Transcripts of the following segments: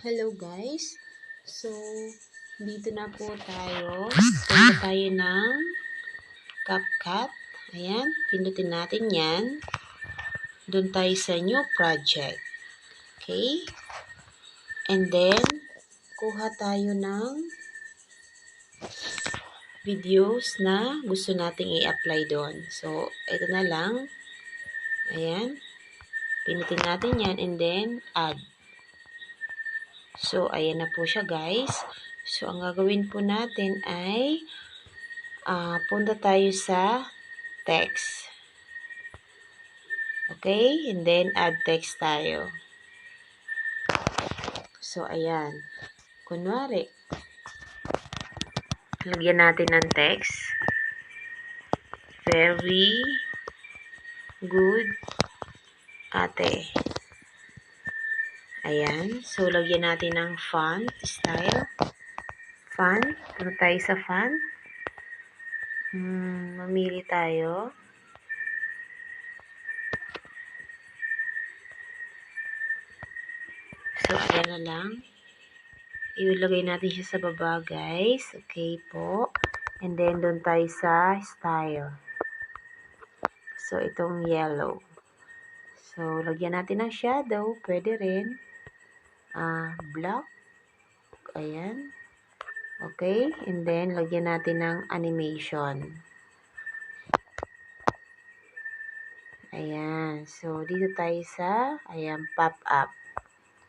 Hello guys. So, dito na po tayo. Punta tayo ng CapCut. Ayan, pindutin natin yan. Doon tayo sa new project. Okay? And then, kuha tayo ng videos na gusto nating i-apply doon. So, ito na lang. Ayan. Pindutin natin yan and then add. So, ayan na po siya guys. So, ang gagawin po natin ay punta tayo sa text. Okay? And then, add text tayo. So, ayan. Kunwari, lagyan natin ng text. Very good, ate. Ayan. So, lagyan natin ng font style. Font. Punta tayo sa font. Mamili tayo. So, ayan na lang. Ilagay natin siya sa baba, guys. Okay po. And then, doon tayo sa style. So, itong yellow. So, lagyan natin ng shadow. Pwede rin. Black. Ayan. Okay. And then, lagyan natin ng animation. Ayan. So, dito tayo sa, ayan, pop up.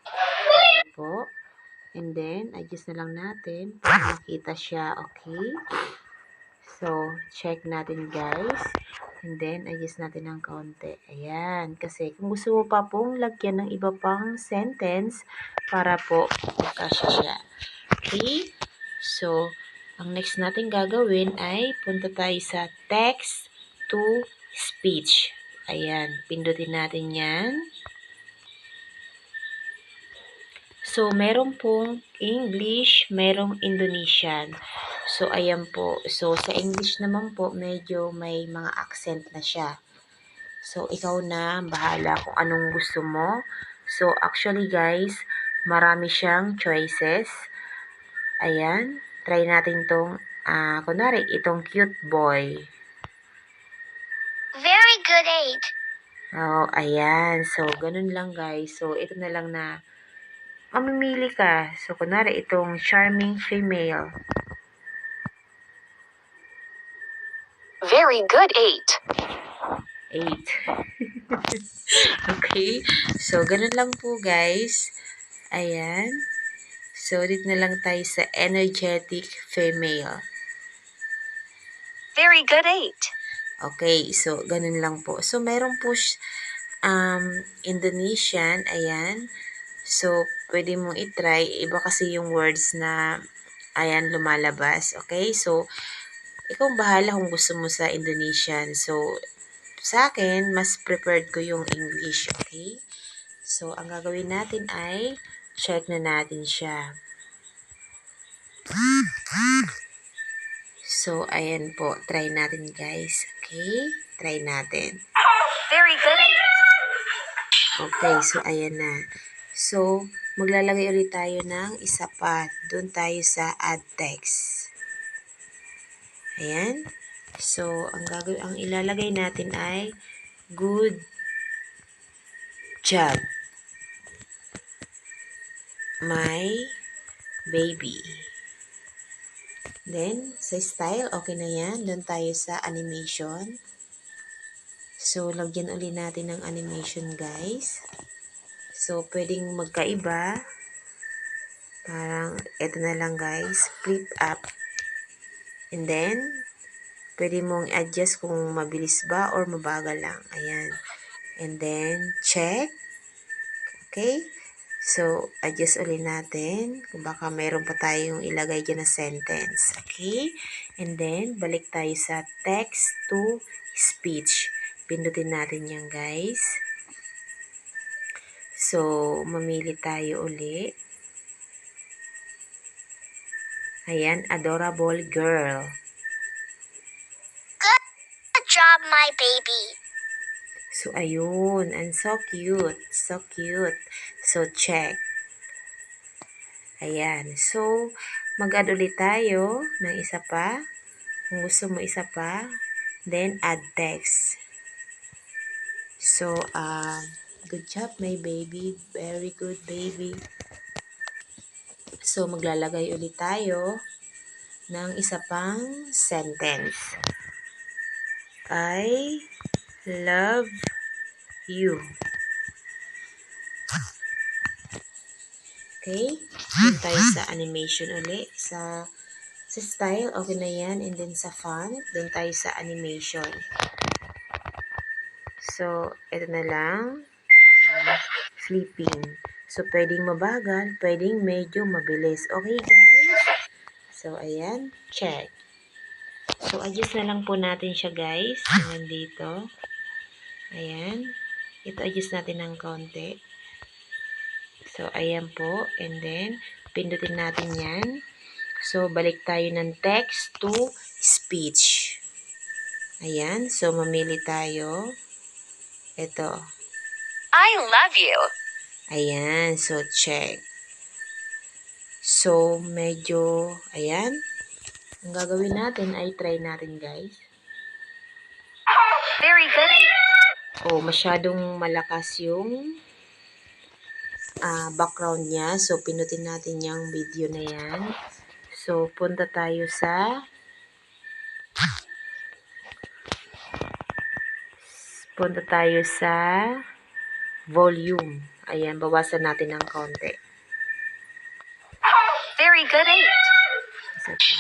Okay po. And then, adjust na lang natin para makita siya. Okay. So, check natin guys. And then, adjust natin ng kaunti. Ayan. Kasi, kung gusto mo pa pong lagyan ng iba pang sentence, para po magkasya siya. Okay? So, ang next natin gagawin ay punta tayo sa text to speech. Ayan. Pindutin natin yan. So, meron pong English, merong Indonesian. So, ayan po. So, sa English naman po, medyo may mga accent na siya. So, ikaw na, bahala kung anong gusto mo. So, actually guys, marami siyang choices. Ayan. Try natin tong, kunwari, itong cute boy. Very good 8. Oh, ayan. So, ganun lang guys. So, ito na lang na mamimili ka. So, kunwari, itong charming female. Very good 8. 8. Okay? So, ganun lang po, guys. Ayan. So, dito na lang tayo sa energetic female. Very good 8. Okay. So, ganun lang po. So, meron po Indonesian. Ayan. So, pwede mong itry. Iba kasi yung words na, ayan, lumalabas. Okay? So, ikaw bahala kung gusto mo sa Indonesian. So, sa akin, mas preferred ko yung English. Okay? So, ang gagawin natin ay check na natin siya. So, ayan po. Try natin, guys. Okay? Try natin. Very good 8. Okay. So, ayan na. So, maglalagay ulit tayo ng isa pa. Doon tayo sa add text. Ayan. So, ang ilalagay natin ay good job, my baby. Then, sa style, okay na yan. Doon tayo sa animation. So, lagyan ulit natin ng animation, guys. So, pwedeng magkaiba. Parang, eto na lang, guys. Flip up. And then, pwede mong adjust kung mabilis ba or mabagal lang. Ayan. And then, check. Okay? So, adjust ulit natin. Kung baka mayroon pa tayong ilagay dyan na sentence. Okay? And then, balik tayo sa text to speech. Pindutin natin yan, guys. So, mamili tayo ulit. Ayan, adorable girl. Good job, my baby. So, ayun. And so cute. So cute. So, check. Ayan. So, mag-add ulit tayo ng isa pa. Kung gusto mo isa pa, then add text. So, good job, my baby. Very good, baby. So, maglalagay ulit tayo ng isa pang sentence. I love you. Okay? Doon tayo sa animation uli. Sa style, okay na yan. And then sa font, doon tayo sa animation. So, ito na lang. Flipping. So, pwedeng mabagal, pwedeng medyo mabilis. Okay, guys? So, ayan. Check. So, adjust na lang po natin siya, guys. Hanggang dito. Ayan. Ito, adjust natin ng konti. So, ayan po. And then, pindutin natin yan. So, balik tayo ng text to speech. Ayan. So, mamili tayo. Ito. I love you. Ayan. So, check. So, medyo, ayan. Ang gagawin natin ay try natin, guys. Very good 8. Oh, masyadong malakas yung background niya. So, pinutin natin yung video na yan. So, punta tayo sa volume. Ayan, bawasan natin ng konti. Very good 8. Isa pa.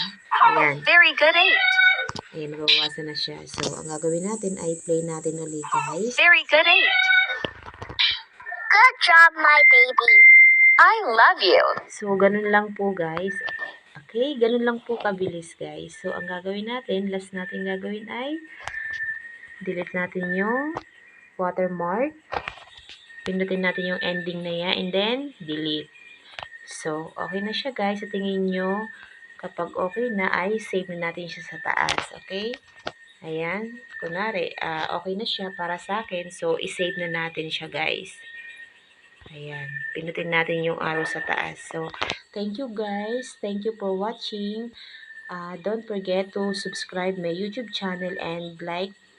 Ayan. Very good 8. Ayan, nabawasan na siya. So, ang gagawin natin ay play natin ulit, guys. Very good 8. Good job, my baby. I love you. So, ganun lang po, guys. Okay, ganun lang po kabilis, guys. So, ang gagawin natin, last natin gagawin ay delete natin yung watermark. Pindutin natin yung ending na yan, and then delete. So, okay na siya, guys. Sa tingin nyo, kapag okay na, ay save na natin siya sa taas. Okay? Ayan. Kunwari, okay na siya para sa akin. So, isave na natin siya, guys. Ayan. Pinutin natin yung arrow sa taas. So, thank you, guys. Thank you for watching. Don't forget to subscribe my YouTube channel and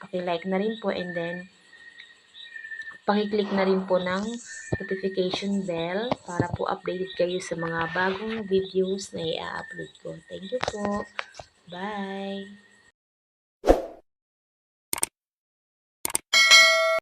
paki-like na rin po, and then paki-click na rin po ng notification bell para po updated kayo sa mga bagong videos na i-upload ko. Thank you po. Bye!